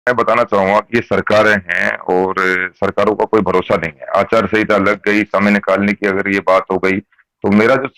मैं बताना चाहूंगा कि ये सरकारें हैं और सरकारों का कोई भरोसा नहीं है। आचार संहिता लग गई, समय निकालने की अगर ये बात हो गई, तो मेरा जो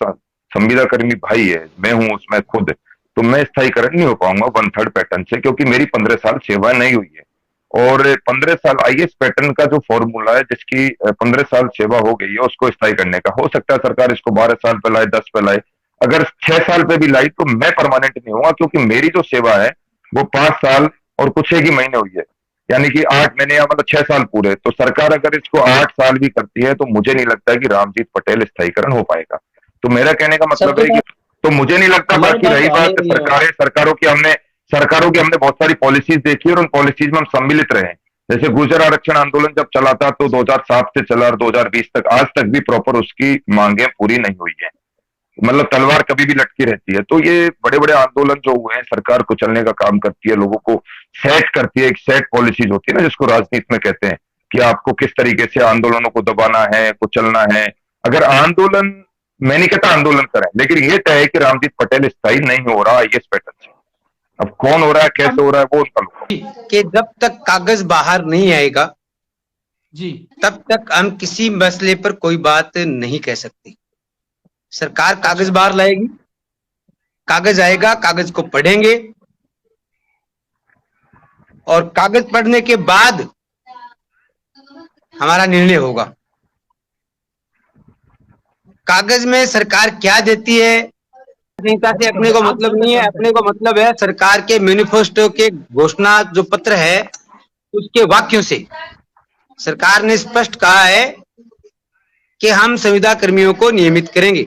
संविदा कर्मी भाई है, मैं हूं उसमें खुद, तो मैं स्थायीकरण नहीं हो पाऊंगा 1/3 पैटर्न से, क्योंकि मेरी 15 साल सेवा नहीं हुई है। और 15 साल आईएएस पैटर्न का जो फॉर्मूला है, जिसकी 15 साल सेवा हो गई है, उसको स्थायी करने का, हो सकता है सरकार इसको 12 साल पे लाए, 10 पे लाए। अगर 6 साल पे भी लाई तो मैं परमानेंट नहीं होगा, क्योंकि मेरी जो सेवा है वो 5 साल और कुछ एक ही महीने हुई है, यानी कि 8 महीने या मतलब 6 साल पूरे। तो सरकार अगर इसको 8 साल भी करती है तो मुझे नहीं लगता कि रामजीत पटेल स्थायीकरण हो पाएगा। तो मेरा कहने का सर मतलब है कि तो मुझे नहीं लगता। हमारी बाकी बात रही तो आ ही बात रही है। सरकारों की हमने बहुत सारी पॉलिसीज देखी और उन पॉलिसीज में हम सम्मिलित रहे। जैसे गुर्जर आरक्षण आंदोलन जब चला था तो 2007 से चला और 2020 तक, आज तक भी प्रॉपर उसकी मांगे पूरी नहीं हुई है। मतलब तलवार कभी भी लटकी रहती है। तो ये बड़े बड़े आंदोलन जो हुए हैं, सरकार कुचलने का काम करती है, लोगों को सेट करती है, एक सेट पॉलिसीज होती है ना, जिसको राजनीति में कहते हैं कि आपको किस तरीके से आंदोलनों को दबाना है, कुचलना है। अगर आंदोलन, मैं नहीं कहता आंदोलन करें, लेकिन ये तय है कि रामजीत पटेल स्थायी नहीं हो रहा आईएएस पैटर्न से। अब कौन हो रहा है, कैसे हो रहा है, वो उनका लोग। कि जब तक कागज बाहर नहीं आएगा जी तब तक हम किसी मसले पर कोई बात नहीं कह सकते। सरकार कागज बाहर लाएगी, कागज आएगा, कागज को पढ़ेंगे और कागज पढ़ने के बाद हमारा निर्णय होगा। कागज में सरकार क्या देती है, संहिता से अपने को मतलब नहीं है। अपने को मतलब है सरकार के मैनिफेस्टो के घोषणा जो पत्र है उसके वाक्यों से। सरकार ने स्पष्ट कहा है कि हम संविदा कर्मियों को नियमित करेंगे।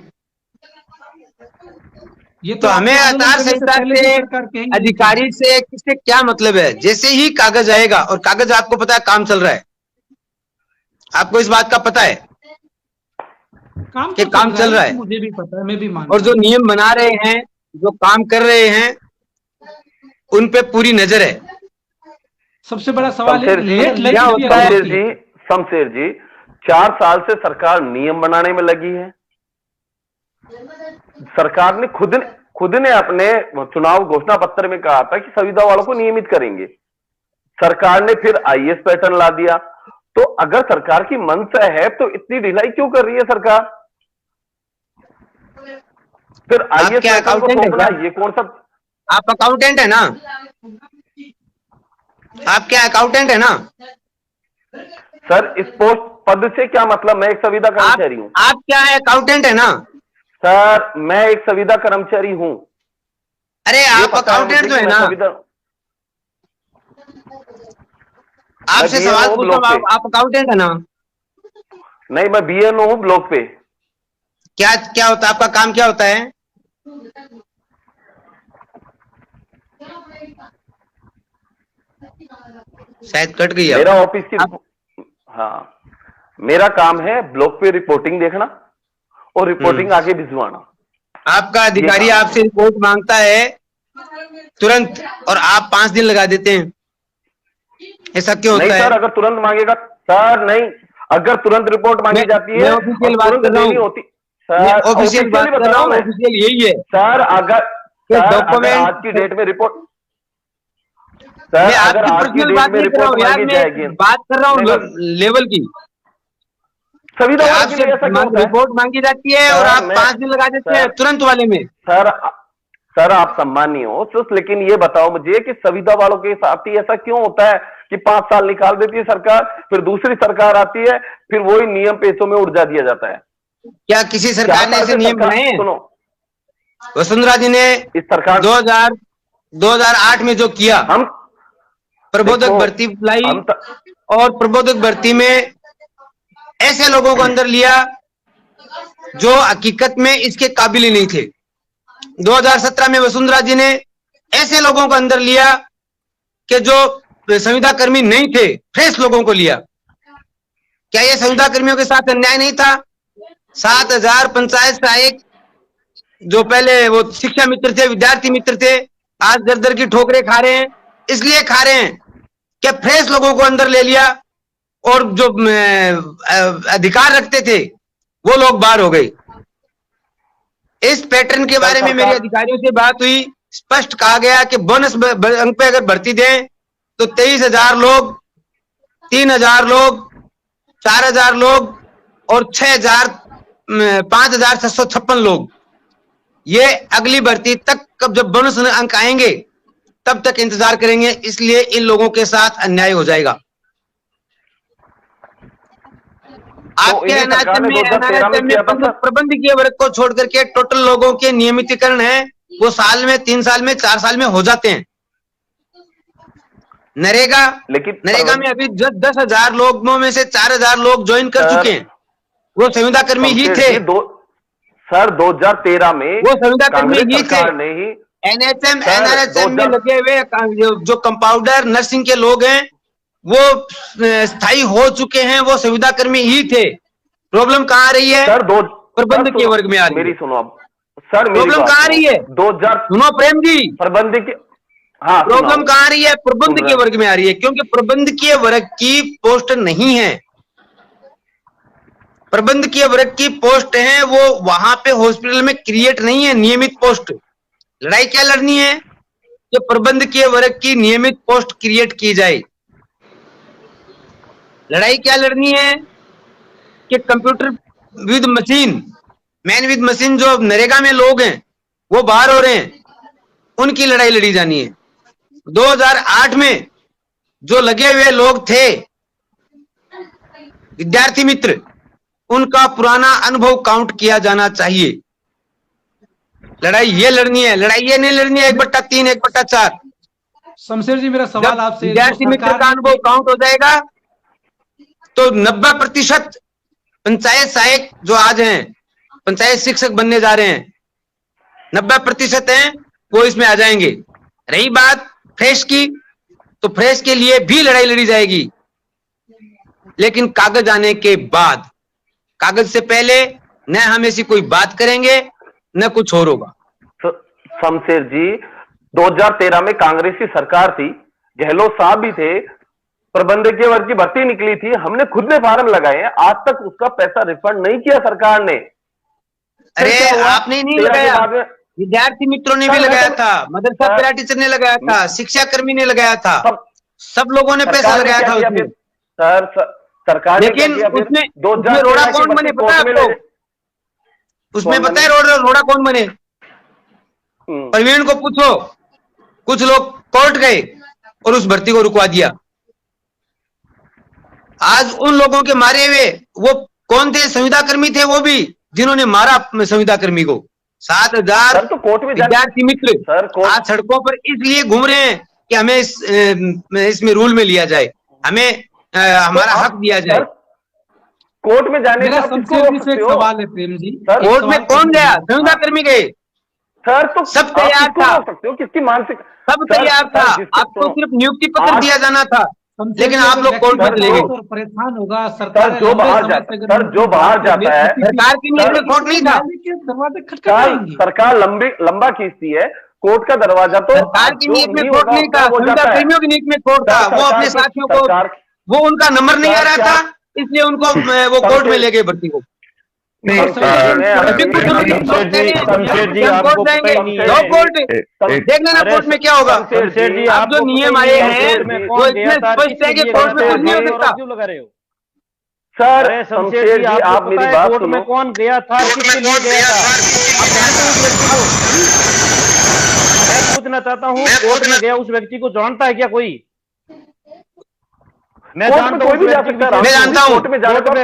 ये तो हमें आंदोलन आचार करने से संहिता पहले से, भी सरकार कही नहीं थी। अधिकारी से किससे क्या मतलब है? जैसे ही कागज आएगा, और कागज आपको पता है काम चल रहा है, आपको इस बात का पता है काम कि तो काम चल रहा है, मुझे भी पता है, मैं भी मानता और जो नियम बना रहे हैं, जो काम कर रहे हैं, उन पे पूरी नजर है। हूं। सबसे बड़ा सवाल है शमशेर जी, लेट क्या लेजिट भी होता है? शमशेर जी 4 साल से सरकार नियम बनाने में लगी है। सरकार ने खुद ने अपने चुनाव घोषणा पत्र में कहा था कि संविदा वालों को नियमित करेंगे। सरकार ने फिर आईएएस पैटर्न ला दिया। तो अगर सरकार की मंशा है तो इतनी ढिलाई क्यों कर रही है सरकार? फिर आईएएस क्या पैटर्न को अकाउंटेंट है थोपना, क्या? ये कौन सा? आप अकाउंटेंट है ना? आप क्या अकाउंटेंट है ना? सर इस पोस्ट पद से क्या मतलब? मैं एक संविदा कर्मचारी हूं। आप क्या है, अकाउंटेंट है ना? सर मैं एक संविदा कर्मचारी हूं। अरे ये आप पता है मुझे अकाउंटेंट जो कि है मैं ना, संविदा, आपसे मैं सवाल BNO हूं पूछता ब्लॉक हूं, पे। आप अकाउंटेंट है ना? नहीं, मैं BNO हूं ब्लॉक पे। क्या क्या होता है आपका काम, क्या होता है? शायद कट गई मेरा आप। ऑफिस की, हाँ, मेरा काम है ब्लॉक पे रिपोर्टिंग देखना और रिपोर्टिंग आगे भिजवाना। आपका अधिकारी आपसे रिपोर्ट मांगता है तुरंत, और आप 5 दिन लगा देते हैं, ऐसा क्यों नहीं होता है? सर, अगर तुरंत मांगेगा सर, नहीं, अगर तुरंत रिपोर्ट मांगी जाती मैं है ऑफिशियल और बात तुरंत कर रहा देनी हूँ, होती। मैं सर ऑफिशियल बात कर रहा हूँ, मैं ऑफिशियल यही है सर, अगर आज की डेट में रिपोर्ट, सर मैं अगर आपकी आज की पर्सनल डेट बात में नहीं कर रहा रिपोर्ट हूँ यार, मांगी मैं जाएगी, बात कर रहा नहीं, हूँ लेवल की। संविदा वालों के आपसे लिए ऐसा क्यों होता है? रिपोर्ट मांगी जाती है और आप 5 दिन लगा देते हैं तुरंत वाले में। सर सर आप सम्मानीय हो तो, लेकिन ये बताओ मुझे कि संविदा वालों के साथ ही ऐसा क्यों होता है कि 5 साल निकाल देती है सरकार, फिर दूसरी सरकार आती है, फिर वही नियम पेशों में उड़ जा दिया जाता है? क्या किसी सरकार ने ऐसे नियम बनाए हैं? सुनो, वसुंधरा जी ने इस सरकार 2008 में जो किया, हम प्रबोधक भर्ती लाई, और प्रबोधक भर्ती में ऐसे लोगों को अंदर लिया जो हकीकत में इसके काबिल ही नहीं थे। 2017 में वसुंधरा जी ने ऐसे लोगों को अंदर लिया कि जो संविदा कर्मी नहीं थे, फ्रेश लोगों को लिया। क्या यह संविदा कर्मियों के साथ अन्याय नहीं था? 7,000 पंचायत सहायक जो पहले वो शिक्षा मित्र थे, विद्यार्थी मित्र थे, आज दर दर की ठोकरें खा रहे हैं। इसलिए खा रहे हैं कि फ्रेश लोगों को अंदर ले लिया और जो अधिकार रखते थे वो लोग बाहर हो गए। इस पैटर्न के बारे में मेरे अधिकारियों से बात हुई, स्पष्ट कहा गया कि बोनस अंक पे अगर भर्ती दें तो 23,000 लोग, 3,000 लोग, 4,000 लोग और 5,656 लोग, ये अगली भर्ती तक कब जब बोनस अंक आएंगे तब तक इंतजार करेंगे, इसलिए इन लोगों के साथ अन्याय हो जाएगा। आपके एनआरएचएम में प्रबंधकीय वर्ग को छोड़ करके टोटल लोगों के नियमितीकरण है वो साल में, 3 साल में, 4 साल में हो जाते हैं। नरेगा में अभी 10,000 लोगों में से 4,000 लोग ज्वाइन कर चुके हैं, वो संविदा कर्मी ही थे। सर 2013 में वो संविदा कर्मी ही थे। एनआरएचएम में लगे हुए जो कंपाउंडर नर्सिंग के लोग हैं वो स्थायी हो चुके हैं, वो संविदा कर्मी ही थे। प्रॉब्लम कहाँ आ रही है? सर प्रबंध के वर्ग में आ रही है। मेरी सुनो अब सर, प्रॉब्लम कहाँ आ रही है? 2000 सुनो प्रेम जी, प्रबंध के, हाँ, प्रॉब्लम कहाँ आ रही है? प्रबंधकीय वर्ग में आ रही है, क्योंकि प्रबंधकीय वर्ग की पोस्ट नहीं है। प्रबंधकीय वर्ग की पोस्ट है वो वहां पे हॉस्पिटल में क्रिएट नहीं है नियमित पोस्ट। लड़ाई क्या लड़नी है कि प्रबंधकीय वर्ग की नियमित पोस्ट क्रिएट की जाए। लड़ाई क्या लड़नी है कि computer with machine, man with machine, जो नरेगा में लोग हैं वो बाहर हो रहे हैं, उनकी लड़ाई लड़ी जानी है। 2008 में जो लगे हुए लोग थे विद्यार्थी मित्र, उनका पुराना अनुभव काउंट किया जाना चाहिए। लड़ाई ये लड़नी है, लड़ाई ये नहीं लड़नी है 1/3, 1/4। शमशेर जी, मेरा सवाल आपसे, विद्यार्थी मित्र का अनुभव काउंट हो जाएगा तो 90% पंचायत सहायक जो आज हैं, पंचायत शिक्षक बनने जा रहे हैं, 90% हैं वो इसमें आ जाएंगे। रही बात फ्रेश की, तो फ्रेश के लिए भी लड़ाई लड़ी जाएगी, लेकिन कागज आने के बाद। कागज से पहले न हम ऐसी कोई बात करेंगे न कुछ और होगा। शमशेर जी, 2013 में कांग्रेस की सरकार थी, गहलोत साहब भी थे, प्रबंधकीय वर्ग की भर्ती निकली थी, हमने खुद ने फार्म लगाए हैं, आज तक उसका पैसा रिफंड नहीं किया सरकार ने। अरे आपने नहीं लगाया, विद्यार्थी मित्रों ने भी लगाया था, मदरसा पैरा टीचर ने लगाया था, शिक्षा कर्मी ने लगाया था, सब लोगों ने पैसा लगाया था उसमें। सर सरकार, लेकिन उसमें रोड़ा कौन बने पता है आपको? उसमें पता है रोड़ा कौन बने? प्रवीण को पूछो। कुछ लोग कोर्ट गए और उस भर्ती को रुकवा दिया। आज उन लोगों के मारे हुए वो कौन थे? संविदा कर्मी थे वो भी, जिन्होंने मारा संविदा कर्मी को। 7,000 तो कोर्ट में विद्यार्थी मित्र आज सड़कों पर इसलिए घूम रहे हैं कि हमें इसमें रूल में लिया जाए, हमें हमारा हक दिया जाए। कोर्ट में जाने का एक सवाल है प्रेम जी, कोर्ट में कौन गया? संविदा कर्मी गए। सर तो सब तैयार था, सकते हो किसकी मानसिक, सब तैयार था, आपको सिर्फ नियुक्ति पत्र दिया जाना था, लेकिन आप लोग कोर्ट में चले गए। परेशान होगा सरकार, जो बाहर जाता है, सरकार की नीयत में कोर्ट नहीं था, दरवाजे खटखटाएंगे, सरकार लंबा खींचती है, कोर्ट का दरवाजा तो सरकार की नीयत में कोर्ट नहीं था, संविदा कर्मियों की नीयत में कोर्ट था। वो अपने साथियों को, वो उनका नंबर नहीं आ रहा था, इसलिए उनको वो कोर्ट में ले गए भर्ती को। शमशेर जी आपको देख लेना कोर्ट में क्या होगा। शमशेर जी, आप जो नियम आए हैं वो इतने स्पष्ट है कि कोर्ट में कुछ नहीं हो सकता। क्यों लगा रहे हो सर? शमशेर जी, आप मेरी बात कोर्ट में कौन गया था, किसके लिए गया था? मैं पूछना चाहता हूँ, कोर्ट में गया उस व्यक्ति को जानता है क्या कोई? मैं जानता हूँ, मैं जानता हूँ, मैं जानता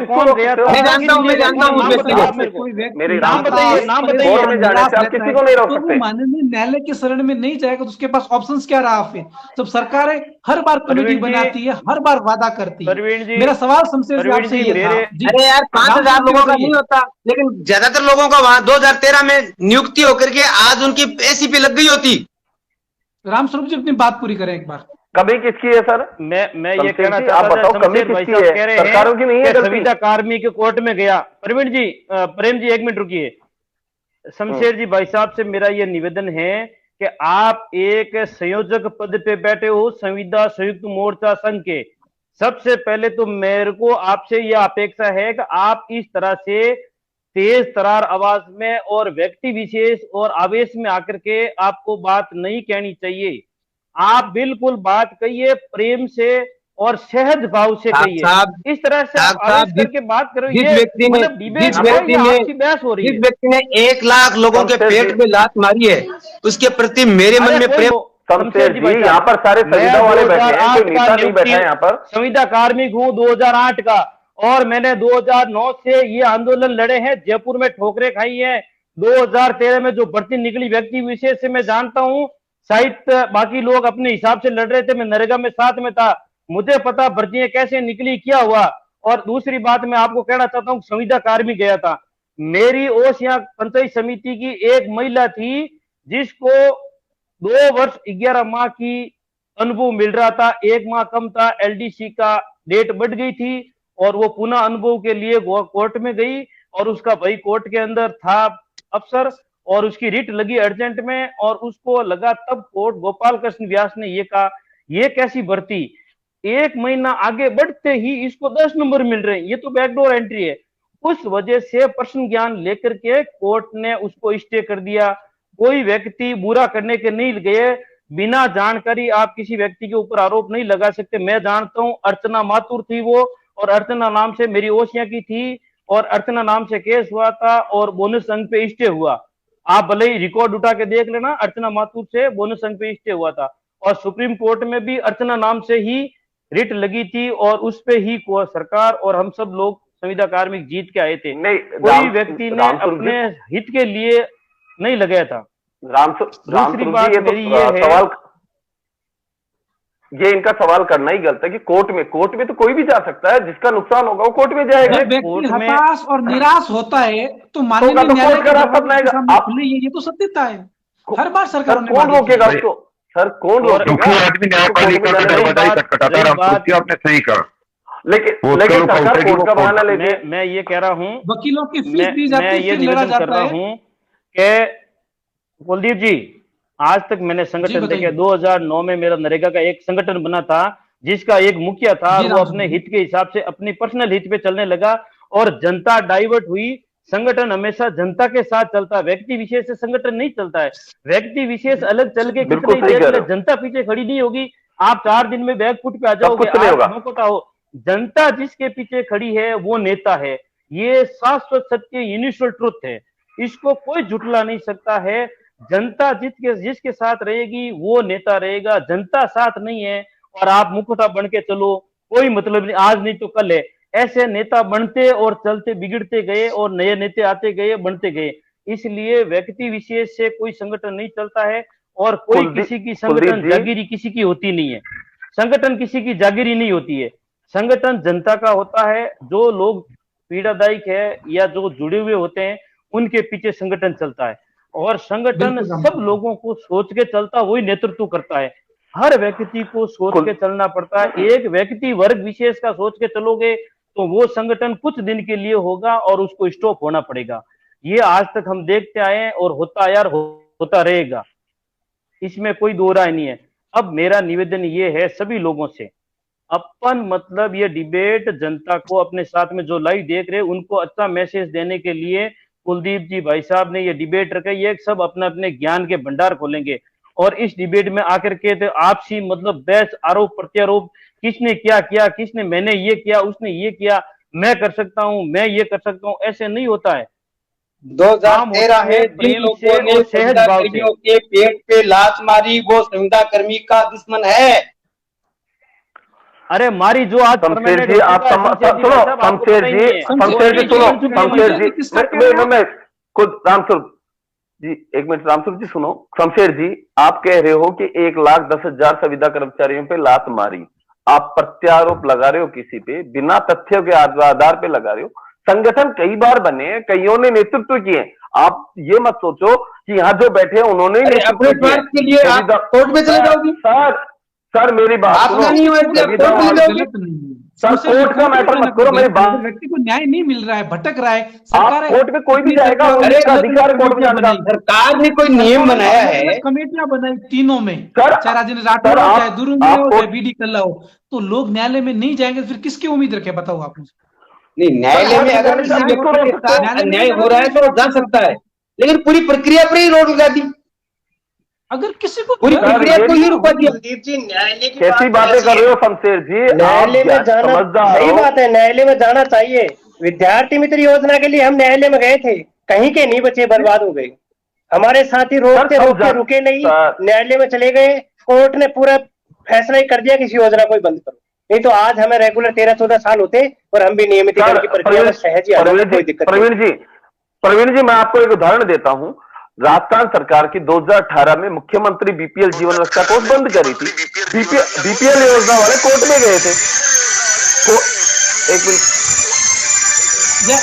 हूँ उस व्यक्ति को। मेरे नाम बताइए, नाम बताइए। आप किसी को नहीं रोक सकते। माननीय न्यायालय के शरण में नहीं जाएगा तो उसके पास ऑप्शंस क्या रहा? फिर जब सरकारें हर बार कमेटी बनाती है, हर बार वादा करती है। मेरा सवाल शमशेर जी आपसे ये था। अरे यार 5,000 लोगों का नहीं होता, लेकिन ज्यादातर लोगों का वहां 2013 में नियुक्ति होकर के आज उनकी एसीपी लग गई होती। रामस्वरूप जी अपनी बात पूरी करें एक बार। कमी किसकी है सर? मैं ये कहना चाहता था, शमशेर भाई साहब कह रहे सरकारों की नहीं है, संविदा कार्मी के कोर्ट में गया। प्रवीण जी, प्रेम जी 1 मिनट रुकिए। शमशेर जी भाई साहब से मेरा ये निवेदन है कि आप एक संयोजक पद पे बैठे हो संविदा संयुक्त मोर्चा संघ के, सबसे पहले तो मेरे को आपसे यह अपेक्षा है कि आप इस तरह से तेज तरार आवाज में और व्यक्ति विशेष और आवेश में आकर के आपको बात नहीं कहनी चाहिए। आप बिल्कुल बात कहिए प्रेम से और सहज भाव से कहिए। इस तरह से आप आवेश करके बात करो, ये मतलब डिबेट आपकी बहस हो रही है। जिस व्यक्ति ने 1 लाख लोगों के पेट में लात मारी है, उसके प्रति मेरे मन में प्रेम। शमशेर जी यहाँ पर सारे संविदा वाले बैठे हैं, कोई नेता नहीं बैठा है यहाँ पर। संविदा कार्मिक हूँ 2008 का, और मैंने 2009 से ये आंदोलन लड़े हैं, जयपुर में ठोकरें खाई है। 2013 में जो भर्ती निकली व्यक्ति विशेष से मैं जानता हूँ, शायद बाकी लोग अपने हिसाब से लड़ रहे थे, मैं नरेगा में साथ में था, मुझे पता भर्तियां कैसे निकली, क्या हुआ। और दूसरी बात मैं आपको कहना चाहता हूँ, संविदा कार्मिक गया था, मेरी ओस यहाँ पंचायत समिति की एक महिला थी जिसको 2 वर्ष 11 माह की अनुभव मिल रहा था, 1 माह कम था, एलडीसी का डेट बढ़ गई थी और वो पुनः अनुभव के लिए कोर्ट में गई और उसका भाई कोर्ट के अंदर था अफसर, और उसकी रिट लगी अर्जेंट में और उसको लगा, तब कोर्ट गोपाल कृष्ण व्यास ने ये कहा, ये कैसी भर्ती, 1 महीना आगे बढ़ते ही इसको 10 नंबर मिल रहे हैं, ये तो बैकडोर एंट्री है। उस वजह से प्रश्न ज्ञान लेकर के कोर्ट ने उसको स्टे कर दिया। कोई व्यक्ति बुरा करने के नहीं गए, बिना जानकारी आप किसी व्यक्ति के ऊपर आरोप नहीं लगा सकते। मैं जानता हूं अर्चना माथुर थी वो, और अर्चना नाम से मेरी ओसिया की थी, और अर्चना नाम से केस हुआ था और बोनस अंक पे स्टे हुआ। आप भले ही रिकॉर्ड उठा के देख लेना, अर्चना माथुर से बोनस अंक पे स्टे हुआ था, और सुप्रीम कोर्ट में भी अर्चना नाम से ही रिट लगी थी और उस पे ही सरकार और हम सब लोग संविदा कार्मिक जीत के आए थे। कोई व्यक्ति ने अपने हित के लिए नहीं लगाया था। दूसरी बात मेरी ये है, ये इनका सवाल करना ही गलत है कि कोर्ट में तो कोई भी जा सकता है, जिसका नुकसान होगा वो कोर्ट में जाएगा। व्यक्ति हताश और निराश होता है तो माननीय न्यायालय के ये तो सत्यता है। हर बार सरकार कौन रोकेगा उसको? सर कौन रोकेगा? आपने सही कहा, लेकिन सरकार कोर्ट का बहाना लेके, मैं ये कह रहा हूँ, वकीलों की फीस दी जाती है, मैं ये निवेदन कर रहा हूँ कि कुलदीप जी, आज तक मैंने संगठन देखे, 2009 में मेरा नरेगा का एक संगठन बना था जिसका एक मुखिया था, वो अपने हित के हिसाब से अपनी पर्सनल हित पे चलने लगा और जनता डाइवर्ट हुई। संगठन हमेशा जनता के साथ चलता है, व्यक्ति विशेष से संगठन नहीं चलता है। व्यक्ति विशेष अलग चल के कितने देर में जनता पीछे खड़ी नहीं होगी। आप 4 दिन में बैकफुट पे आ जाओगे, हो। जनता जिसके पीछे खड़ी है वो नेता है, ये शाश्वत सत्य, यूनिवर्सल ट्रुथ है, इसको कोई झुटला नहीं सकता है। जनता जिसके साथ रहेगी वो नेता रहेगा। जनता साथ नहीं है और आप मुखौटा बन के चलो, कोई मतलब नहीं, आज नहीं तो कल है। ऐसे नेता बनते और चलते बिगड़ते गए और नए नेता आते गए, बनते गए। इसलिए व्यक्ति विशेष से कोई संगठन नहीं चलता है और कोई किसी की संगठन जागीरी किसी की होती नहीं है। संगठन किसी की जागीरी नहीं होती है, संगठन जनता का होता है। जो लोग पीड़ादायक है या जो जुड़े हुए होते हैं उनके पीछे संगठन चलता है, और संगठन सब लोगों को सोच के चलता, वही नेतृत्व करता है। हर व्यक्ति को सोच के चलना पड़ता है। एक व्यक्ति वर्ग विशेष का सोच के चलोगे तो वो संगठन कुछ दिन के लिए होगा और उसको स्टॉप होना पड़ेगा। ये आज तक हम देखते आए हैं और होता यार होता रहेगा, इसमें कोई दो राय नहीं है। अब मेरा निवेदन ये है सभी लोगों से, अपन मतलब ये डिबेट जनता को अपने साथ में जो लाइव देख रहे हैं उनको अच्छा मैसेज देने के लिए कुलदीप जी भाई साहब ने ये डिबेट रखा। ये सब अपने अपने ज्ञान के भंडार खोलेंगे और इस डिबेट में आकर के तो आपसी मतलब बहस, आरोप प्रत्यारोप, किसने क्या किया, किसने, मैंने ये किया, उसने ये किया, मैं कर सकता हूँ, मैं ये कर सकता हूँ, ऐसे नहीं होता है। 2013 में जिन लोगों ने संविदा कर्मियों के पेट पे लात मारी वो संविदा कर्मी का दुश्मन है। अरे मारी जो आज शमशेर जी, आप सुनो, शमशेर जी सुनो, शमशेर जी, मैं खुद रामस्वरूप जी, एक मिनट रामस्वरूप जी सुनो। शमशेर जी, आप कह रहे हो कि 1,10,000 संविदा कर्मचारियों पे लात मारी, आप प्रत्यारोप लगा रहे हो किसी पे, बिना तथ्यों के आधार पे लगा रहे हो। संगठन कई बार बने, कईयों ने नेतृत्व किए। आप ये मत सोचो कि यहाँ जो बैठे हैं उन्होंने अपने स्वार्थ के लिए आप कोर्ट में चले जाओगे। सर मेरी बात सर, कोर्ट का मैटर मत करो, मेरी बात। व्यक्ति को न्याय नहीं मिल रहा है, भटक रहा है, सरकार कोर्ट में कोई भी जाएगा, अधिकार कोर्ट में जाएगा। सरकार ने कोई नियम बनाया है, कमेटियां बनाई तीनों में, चाहे राजेंद्र राठौर हो, चाहे दुरुंग हो, चाहे बीडी कल्ला हो, तो लोग न्यायालय में नहीं जाएंगे, फिर किसकी उम्मीद रखे? बताओ आप मुझे। नहीं, न्यायालय में अगर अन्याय हो रहा है तो जा सकता है, लेकिन पूरी प्रक्रिया पर ही रोक लगा दी। अगर किसी को पूरी प्रक्रिया को ही रुका दिया। कुलदीप जी, न्यायालय की कैसी बातें कर रहे हो शमशेर जी? न्यायालय में जाना सही बात है, न्यायालय में जाना चाहिए। विद्यार्थी मित्र योजना के लिए हम न्यायालय में गए थे, कहीं के नहीं बचे, बर्बाद हो गए। हमारे साथी रोकते रोकते रुके नहीं, न्यायालय में चले गए, कोर्ट ने पूरा फैसला ही कर दिया किसी योजना को बंद करो। नहीं तो आज हमें रेगुलर 13-14 साल होते और हम भी नियमितीकरण की प्रक्रिया में सहज ही कोई दिक्कत। प्रवीण जी, मैं आपको एक उदाहरण देता हूं। राजस्थान सरकार की 2018 में मुख्यमंत्री बीपीएल जीवन रक्षा कोष बंद करी थी। बीपीएल योजना वाले कोर्ट में गए थे। एक मिनट,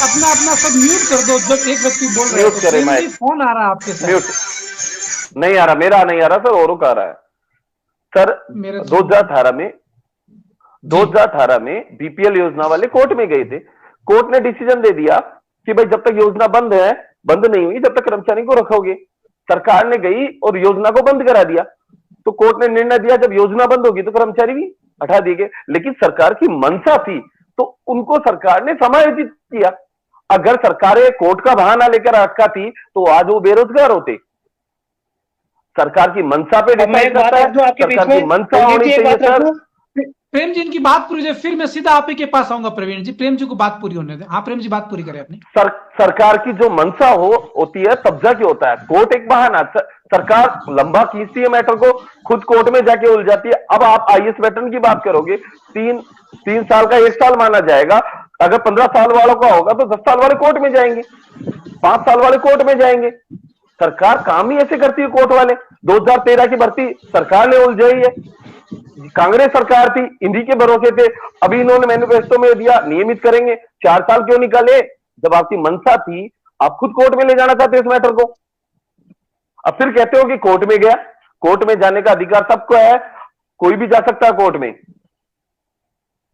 अपना सब म्यूट कर दो। जब एक व्यक्ति बोल रहे म्यूट करे, मैं फोन आ रहा है आपके साथ। म्यूट नहीं आ रहा, मेरा नहीं आ रहा सर, औरों का आ रहा है सर। 2018 में बीपीएल योजना वाले कोर्ट में गए थे। कोर्ट ने डिसीजन दे दिया कि भाई जब तक योजना बंद नहीं हुई, जब तक कर्मचारी को रखोगे। सरकार ने गई और योजना को बंद करा दिया। तो कोर्ट ने निर्णय दिया जब योजना बंद होगी तो कर्मचारी भी हटा दिए गए। लेकिन सरकार की मंशा थी तो उनको सरकार ने समायोजित किया। अगर सरकार कोर्ट का बहाना लेकर अटका थी तो आज वो बेरोजगार होते। सरकार की मंशा पे डिपेंड करता है, सरकार की मंशा होनी चाहिए सर। प्रेम जी, इनकी बात पूरी हो, फिर मैं सीधा आप ही के पास आऊंगा। प्रवीण जी, प्रेम जी को बात पूरी होने दें। हाँ प्रेम जी, बात पूरी करें अपनी। सरकार की जो मंशा होती है तब जाके होता है। कोर्ट एक बहाना, सरकार लंबा खींचती है मैटर को, खुद कोर्ट में जाके उलझाती है। अब आप आईएएस वेटरन की बात करोगे, 3 साल का 1 साल माना जाएगा। अगर 15 साल वालों का होगा तो 10 साल वाले कोर्ट में जाएंगे, 5 साल वाले कोर्ट में जाएंगे। सरकार काम ही ऐसे करती है कोर्ट वाले। 2013 की भर्ती सरकार ने उलझाई है। कांग्रेस सरकार थी, इन्हीं के भरोसे थे। अभी इन्होंने मैनिफेस्टो में दिया नियमित करेंगे। 4 साल क्यों निकाले? जब आपकी मंशा थी, आप खुद कोर्ट में ले जाना चाहते इस मैटर को। अब फिर कहते हो कि कोर्ट में गया। कोर्ट में जाने का अधिकार सबको है, कोई भी जा सकता है कोर्ट में।